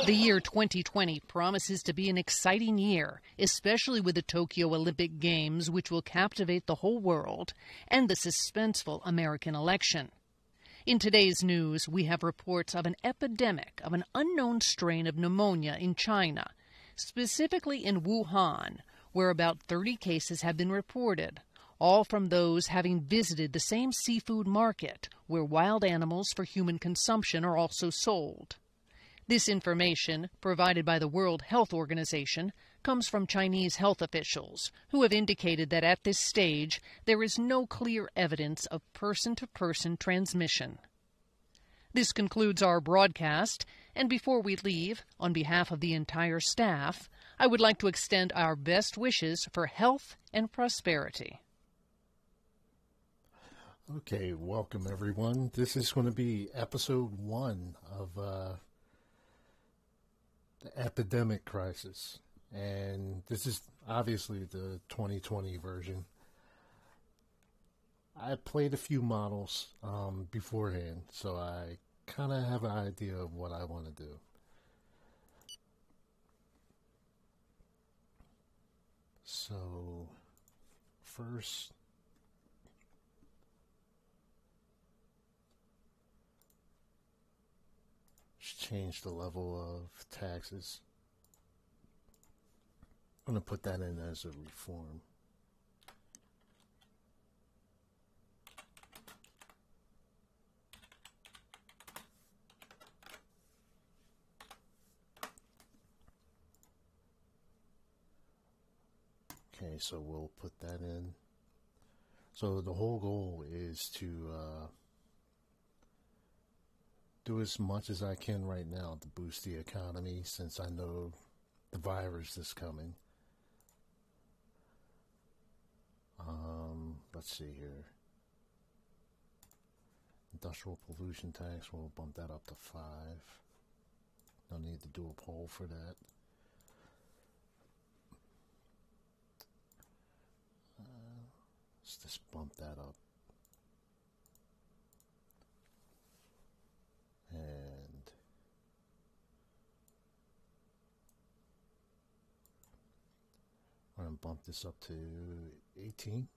The year 2020 promises to be an exciting year, especially with the Tokyo Olympic Games, which will captivate the whole world, and the suspenseful American election. In today's news, we have reports of an epidemic of an unknown strain of pneumonia in China, specifically in Wuhan, where about 30 cases have been reported, all from those having visited the same seafood market where wild animals for human consumption are also sold. This information, provided by the World Health Organization, comes from Chinese health officials, who have indicated that at this stage there is no clear evidence of person-to-person transmission. This concludes our broadcast, and before we leave, on behalf of the entire staff, I would like to extend our best wishes for health and prosperity. Okay, welcome everyone. This is going to be episode 1 of the epidemic crisis, and this is obviously the 2020 version. I played a few models beforehand, so I kind of have an idea of what I want to do. So first, change the level of taxes. I'm going to put that in as a reform. Okay, so we'll put that in. So the whole goal is to do as much as I can right now to boost the economy, since I know the virus is coming. Let's see here. Industrial pollution tax, we'll bump that up to 5. No need to do a poll for that. Let's just bump that up. And I'm going to bump this up to 18.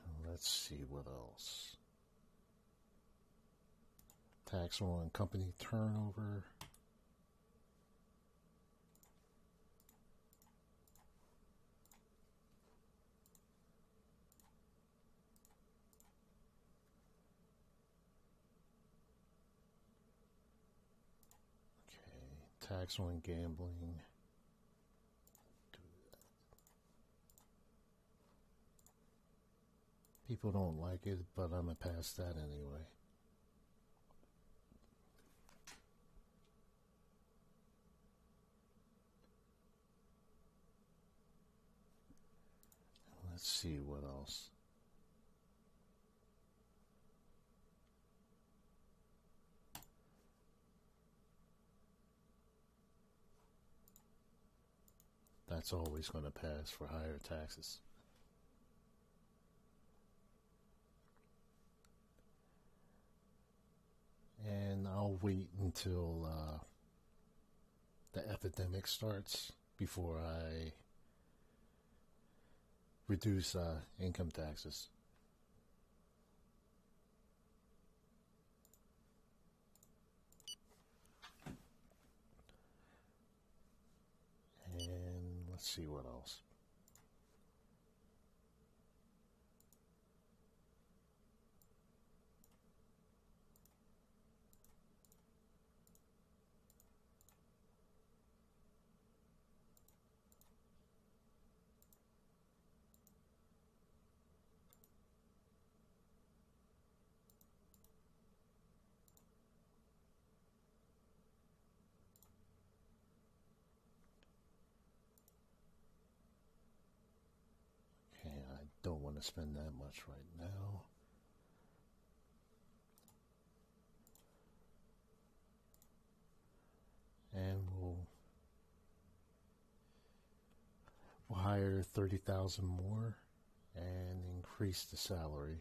And let's see what else. Tax on company turnover. Tax on gambling. People don't like it, but I'm going to pass that anyway. Let's see what else. That's always going to pass for higher taxes. And I'll wait until the epidemic starts before I reduce income taxes. And let's see what else. Don't want to spend that much right now. And we'll hire 30,000 more and increase the salary.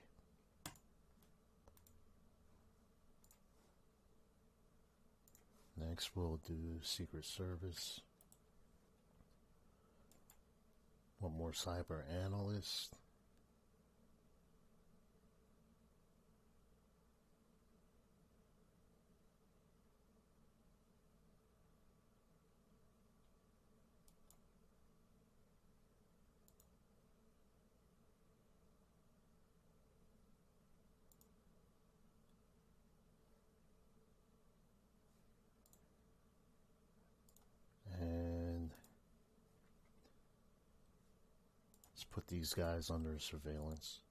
Next, we'll do Secret Service. One more cyber analyst. And let's put these guys under surveillance.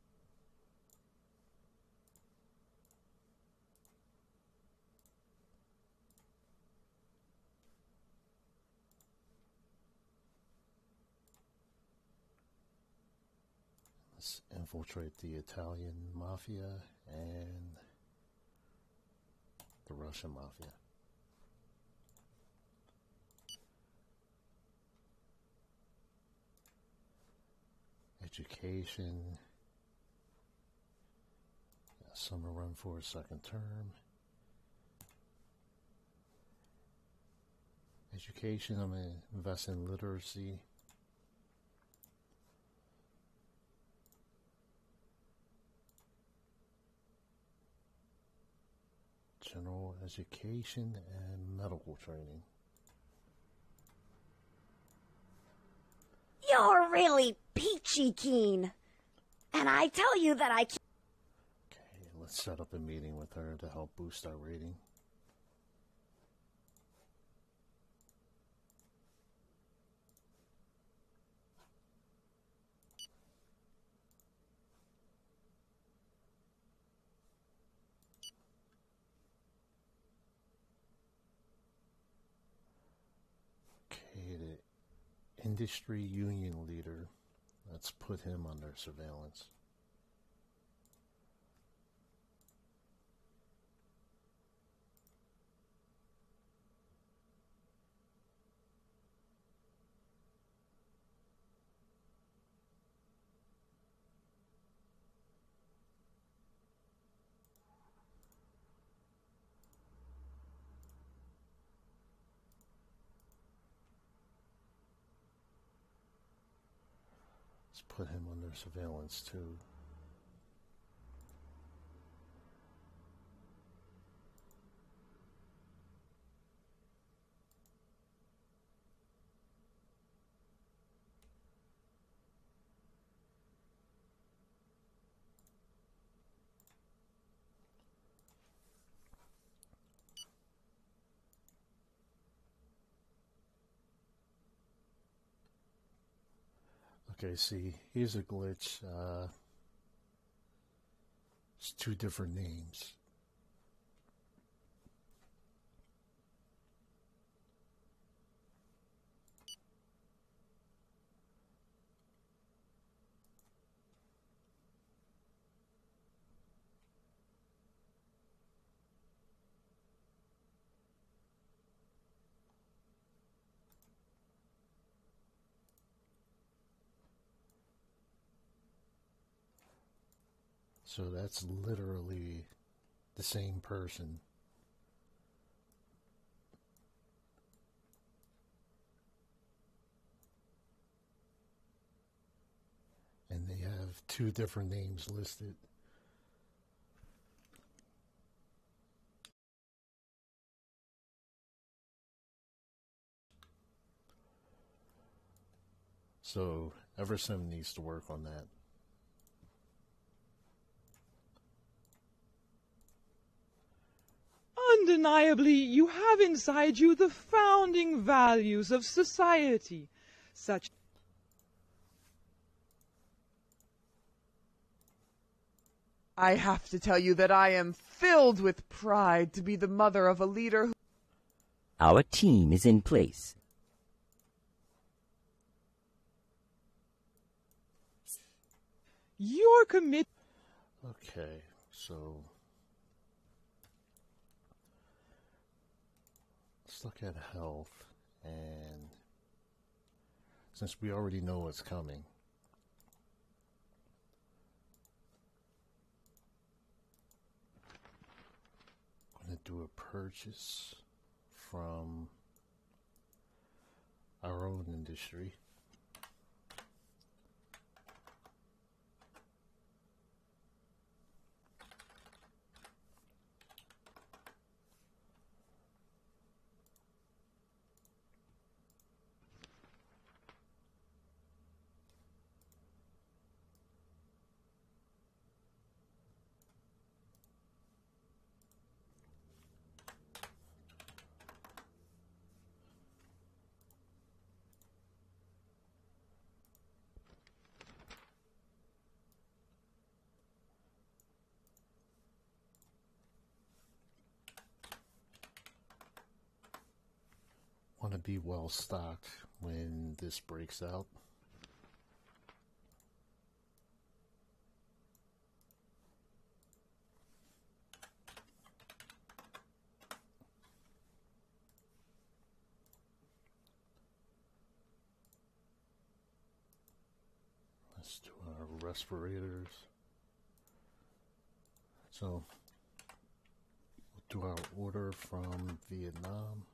Let's infiltrate the Italian mafia and the Russian mafia. Education. Summer run for a second term. Education, I'm going to invest in literacy. General education and medical training. You're really peachy keen. And I tell you that I can't. Okay, let's set up a meeting with her to help boost our rating. Okay, the industry union leader. Let's put him under surveillance. Let's put him under surveillance too. Okay, see, here's a glitch. It's two different names. So that's literally the same person. And they have two different names listed. So Eversim needs to work on that. Undeniably, you have inside you the founding values of society, such I have to tell you that I am filled with pride to be the mother of a leader who... Our team is in place. Your commit... Okay, so let's look at health, and since we already know what's coming, to do a purchase from our own industry. Want to be well stocked when this breaks out. Let's do our respirators. So we'll do our order from Vietnam.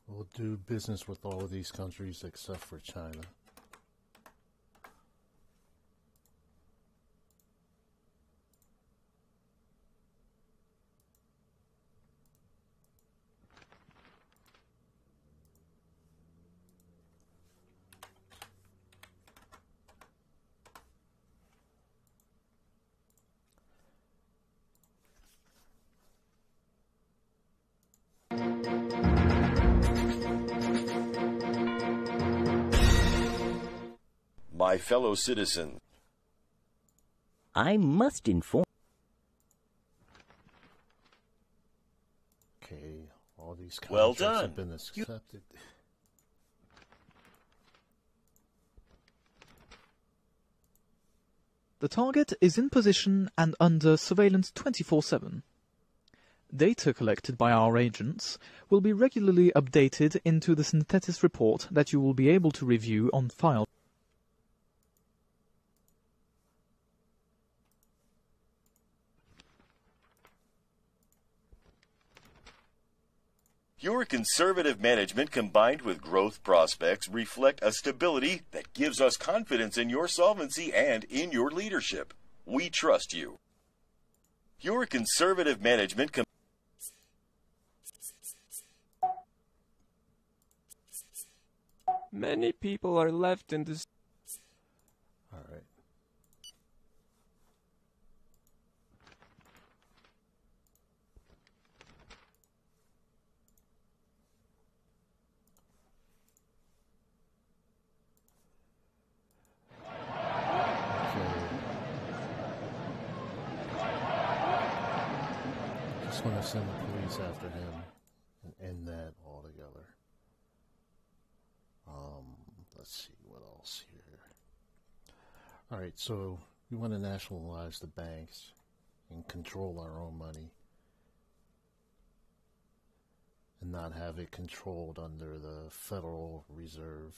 We'll do business with all of these countries except for China. My fellow citizen, I must inform. Okay, all these Well contracts done. have been accepted. The target is in position and under surveillance 24/7. Data collected by our agents will be regularly updated into the synthesis report that you will be able to review on file. your conservative management combined with growth prospects reflect a stability that gives us confidence in your solvency and in your leadership. We trust you. Your conservative management Many people are left in this. All right. Just want to send the police after him and end that altogether. Let's see what else here. All right, so we want to nationalize the banks and control our own money and not have it controlled under the Federal Reserve.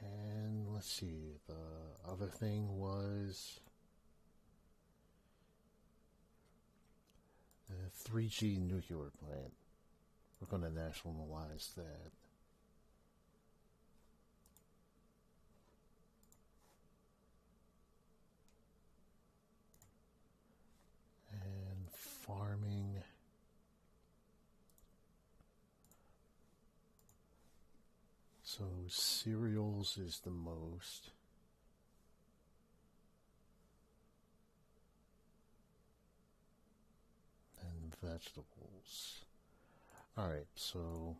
And let's see, the other thing was the 3G nuclear plant. We're going to nationalize that. And farming. So cereals is the most. And vegetables. All right, so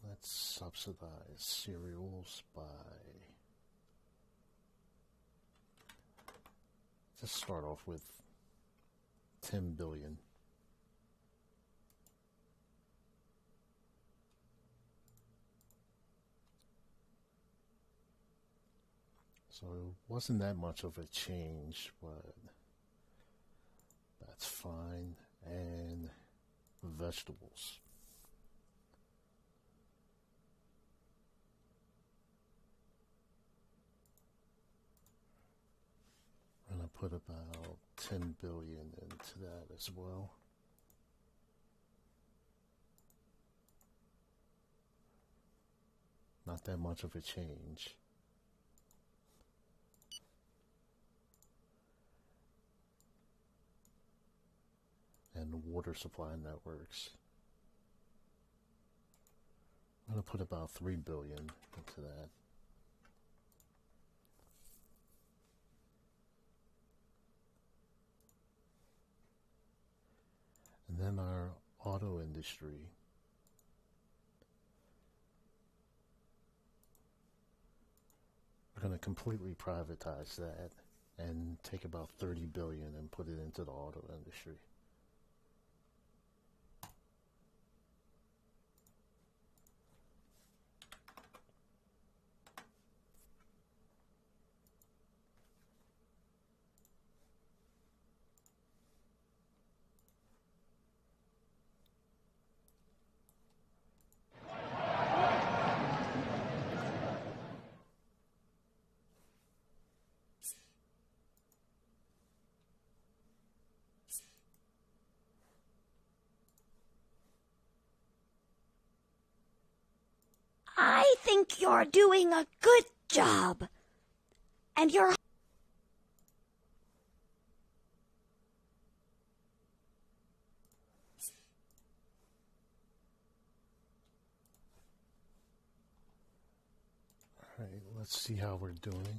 let's subsidize cereals by, just start off with 10 billion. So it wasn't that much of a change, but that's fine. And vegetables. I'm going to put about 10 billion into that as well. Not that much of a change. And water supply networks. I'm going to put about 3 billion into that. And then our auto industry. We're going to completely privatize that and take about 30 billion and put it into the auto industry. I think you're doing a good job. And you're... Alright, let's see how we're doing.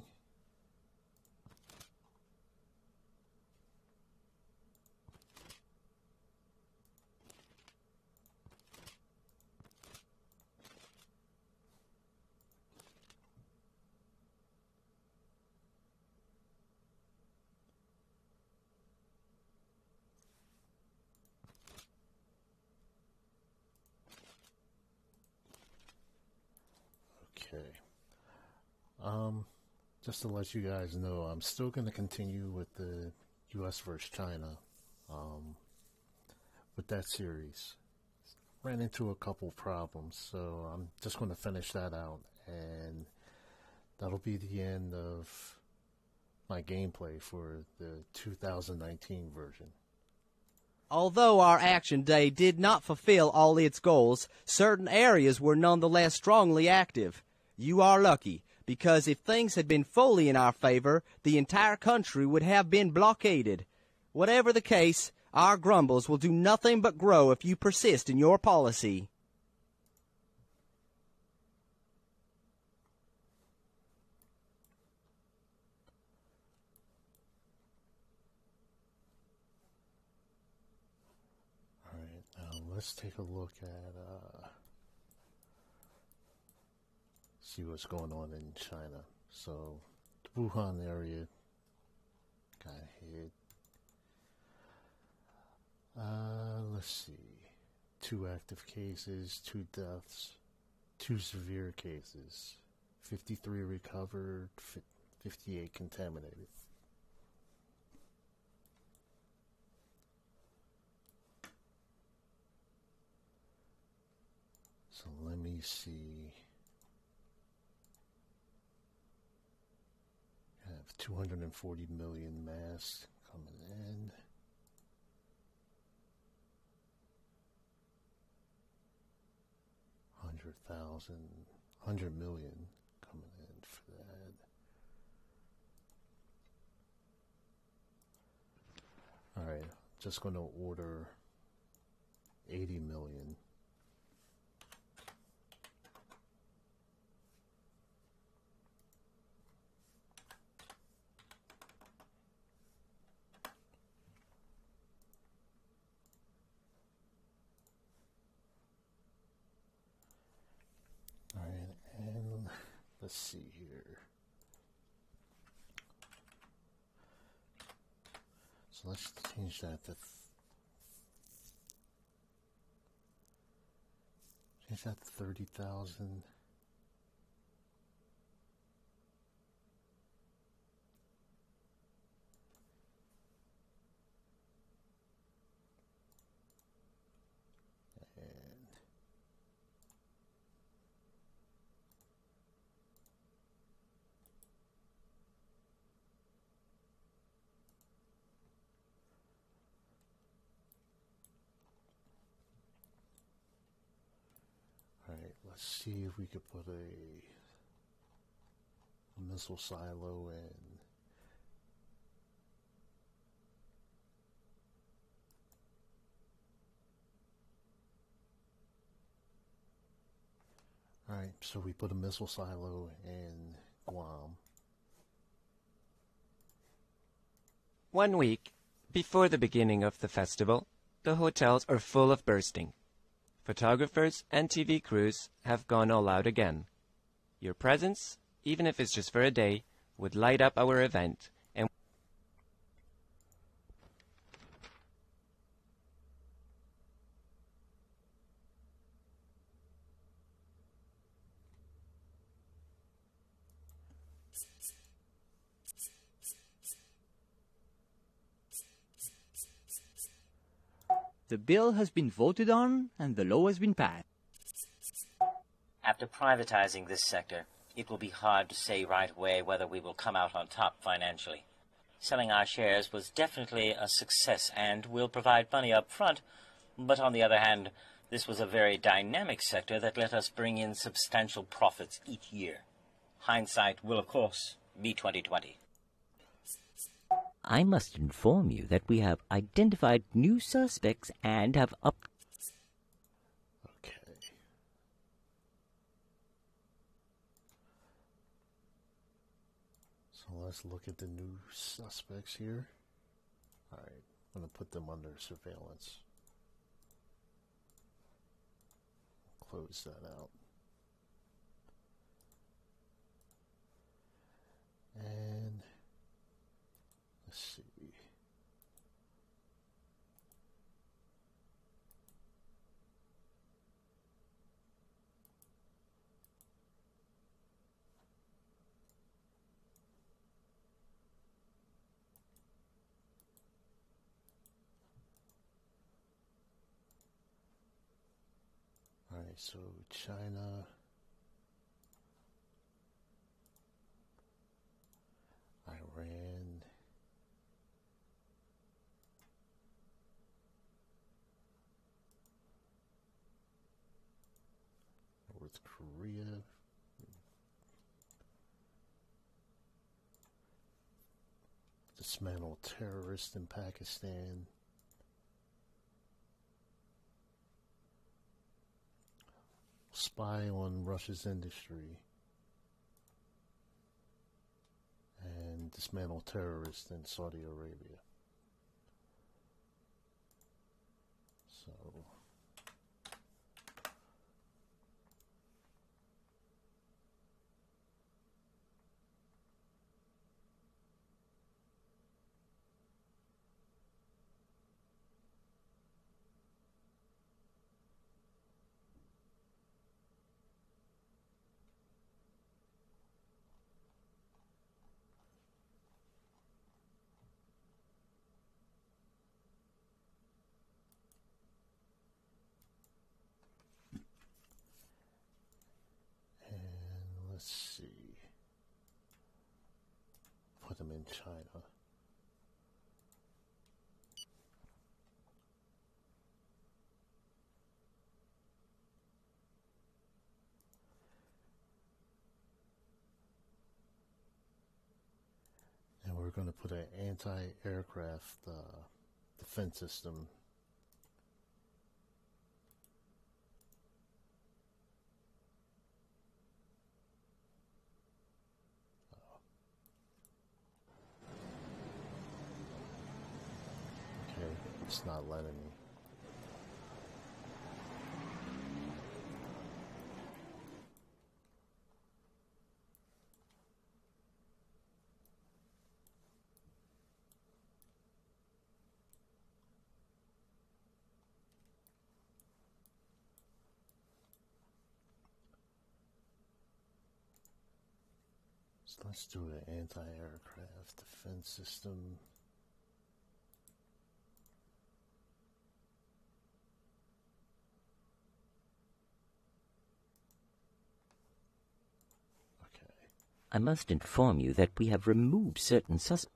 Okay. Just to let you guys know, I'm still going to continue with the U.S. versus China with that series. Ran into a couple problems, so I'm just going to finish that out, and that'll be the end of my gameplay for the 2019 version. Although our action day did not fulfill all its goals, certain areas were nonetheless strongly active. You are lucky, because if things had been fully in our favor, the entire country would have been blockaded. Whatever the case, our grumbles will do nothing but grow if you persist in your policy. Alright, now let's take a look at see what's going on in China. So, the Wuhan area got hit. Let's see. 2 active cases, 2 deaths, 2 severe cases, 53 recovered, 58 contaminated. So let me see. I have 240 million masks coming in. $100 million coming in for that. Alright, just going to order 80 million. Alright, and let's see here. So let's change that to 30,000. Let's see if we could put a missile silo in. Alright, so we put a missile silo in Guam. 1 week before the beginning of the festival, the hotels are full of bursting. Photographers and TV crews have gone all out again. Your presence, even if it's just for a day, would light up our event, and The bill has been voted on and the law has been passed. After privatizing this sector, it will be hard to say right away whether we will come out on top financially. Selling our shares was definitely a success and will provide money up front, but on the other hand, this was a very dynamic sector that let us bring in substantial profits each year. Hindsight will, of course, be 20/20. I must inform you that we have identified new suspects and have Okay. So let's look at the new suspects here. Alright, I'm going to put them under surveillance. Close that out. And let's see. All right, so China, Iran, North Korea, dismantle terrorists in Pakistan, spy on Russia's industry, and dismantle terrorists in Saudi Arabia. So let's see. Put them in China. And we're going to put an anti-aircraft defense system . It's not letting me. So let's do an anti-aircraft defense system. I must inform you that we have removed certain suspects.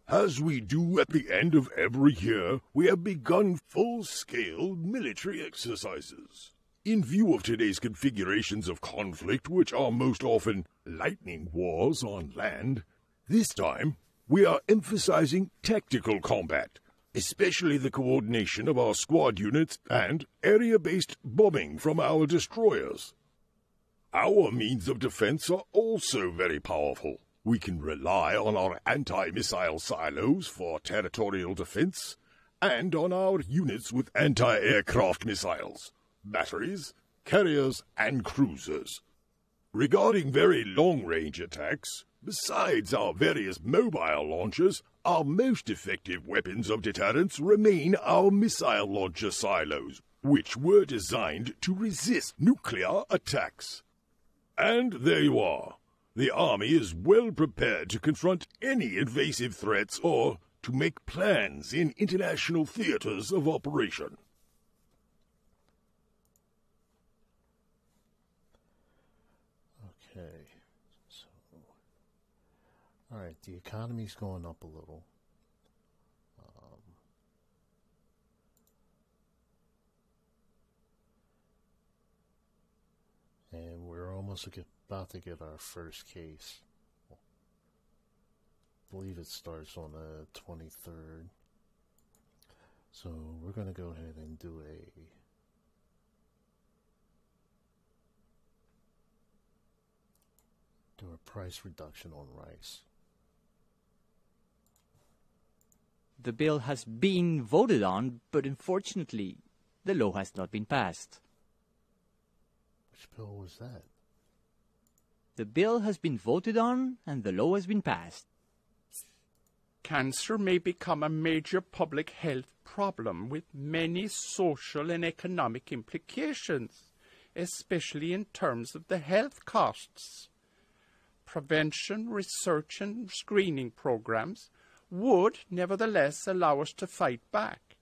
As we do at the end of every year, we have begun full-scale military exercises. In view of today's configurations of conflict, which are most often lightning wars on land, this time we are emphasizing tactical combat, especially the coordination of our squad units and area-based bombing from our destroyers. Our means of defense are also very powerful. We can rely on our anti-missile silos for territorial defense, and on our units with anti-aircraft missiles, batteries, carriers, and cruisers. Regarding very long-range attacks, besides our various mobile launchers, our most effective weapons of deterrence remain our missile launcher silos, which were designed to resist nuclear attacks. And there you are. The Army is well prepared to confront any invasive threats or to make plans in international theaters of operation. Okay, so, alright, the economy's going up a little. And we're almost about to get our first case. I believe it starts on the 23rd. So we're going to go ahead and do a price reduction on rice. The bill has been voted on, but unfortunately, the law has not been passed. Which bill was that? The bill has been voted on, and the law has been passed. Cancer may become a major public health problem with many social and economic implications, especially in terms of the health costs. Prevention, research, and screening programs would nevertheless allow us to fight back,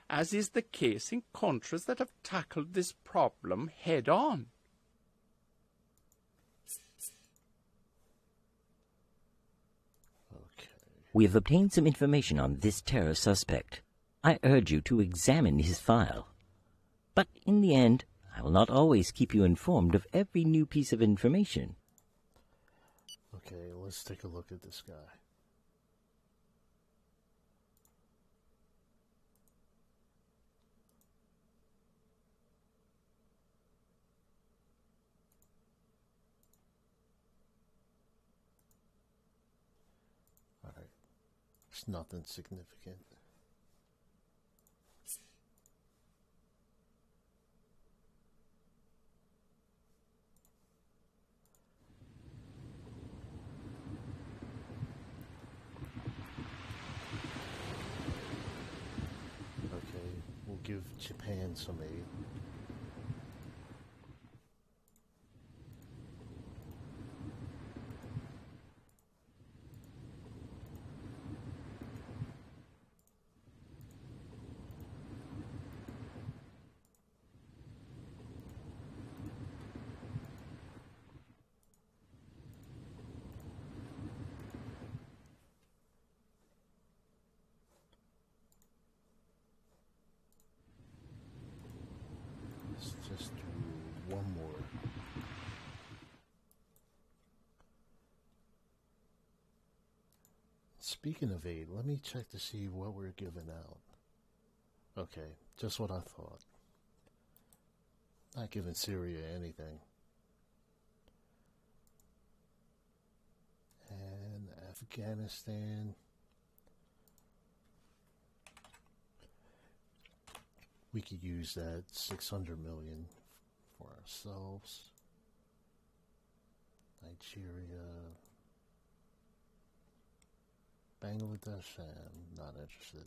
as is the case in countries that have tackled this problem head-on. We have obtained some information on this terror suspect. I urge you to examine his file. But in the end, I will not always keep you informed of every new piece of information. Okay, let's take a look at this guy. Alright, it's nothing significant. Give Japan some aid. Just do one more. Speaking of aid, let me check to see what we're giving out. Okay, just what I thought. Not giving Syria anything. And Afghanistan. We could use that 600 million for ourselves. Nigeria. Bangladesh, I'm not interested.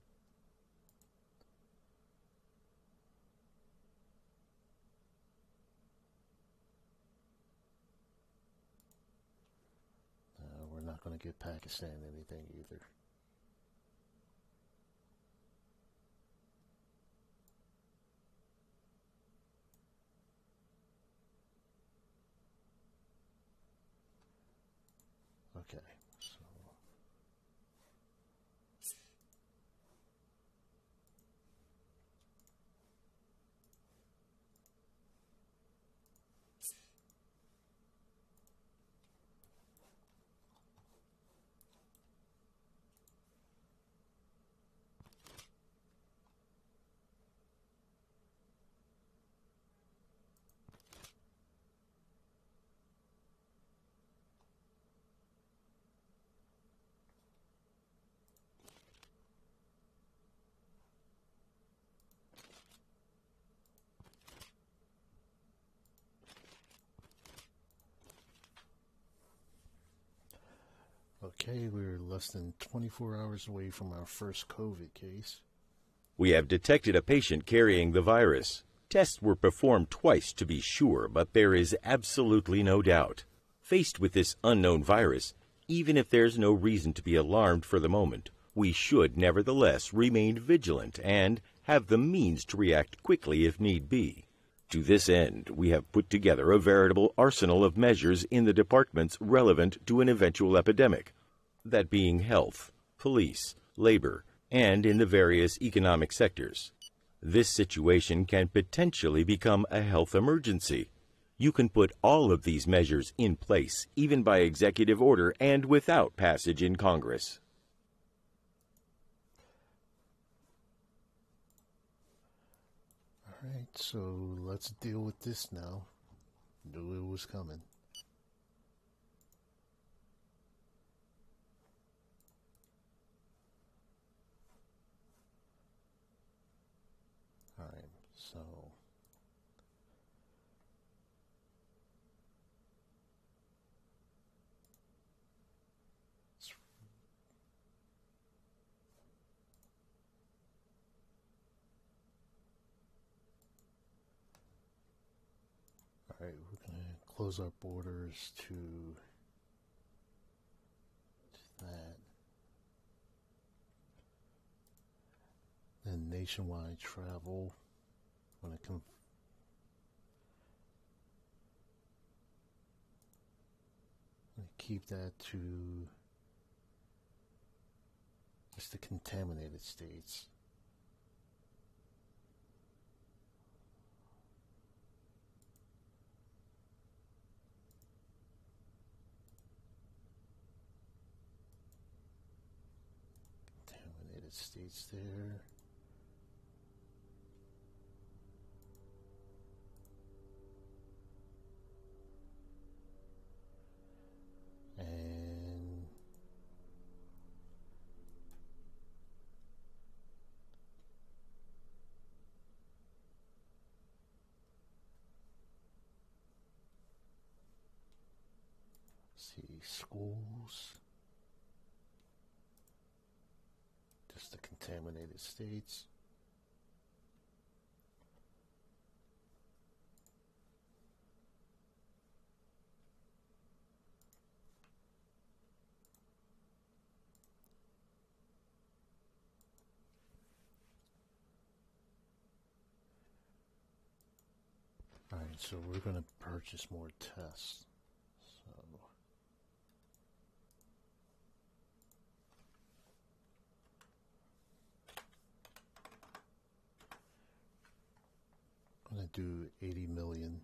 We're not going to give Pakistan anything either. Okay, so Okay, we're less than 24 hours away from our first COVID case. We have detected a patient carrying the virus. Tests were performed twice to be sure, but there is absolutely no doubt. Faced with this unknown virus, even if there's no reason to be alarmed for the moment, we should nevertheless remain vigilant and have the means to react quickly if need be. To this end, we have put together a veritable arsenal of measures in the departments relevant to an eventual epidemic, that being health, police, labor, and in the various economic sectors. This situation can potentially become a health emergency. You can put all of these measures in place, even by executive order and without passage in Congress. All right, so let's deal with this now. Knew it was coming. All right, so all right, we're going to close our borders to that. Then nationwide travel, when it comes, keep that to just the contaminated states. Contaminated states there. And see, schools, just the contaminated states. All right, so we're going to purchase more tests. So I'm going to do 80 million.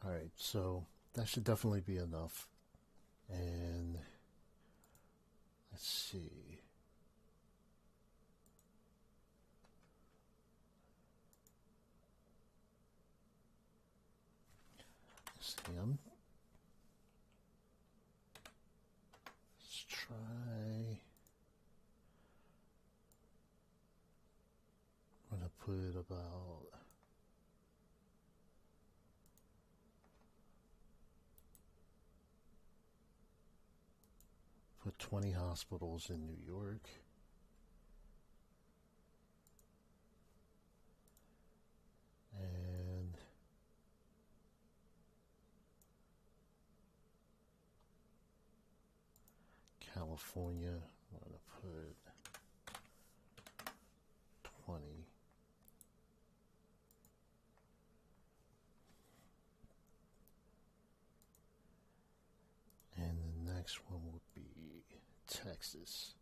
All right, so that should definitely be enough. And let's see. Let's try. I'm going to put about put 20 hospitals in New York. And California, I'm going to put 20. And the next one would be Texas.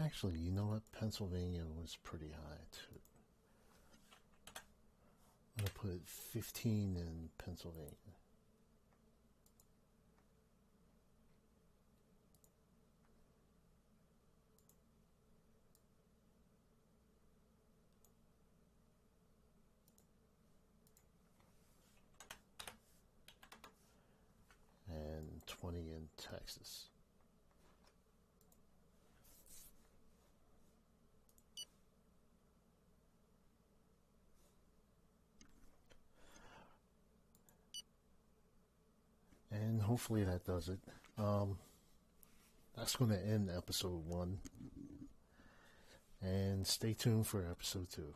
Actually, you know what? Pennsylvania was pretty high too. I'm going to put 15 in Pennsylvania. And 20 in Texas. And hopefully that does it. That's going to end episode 1. And stay tuned for episode 2.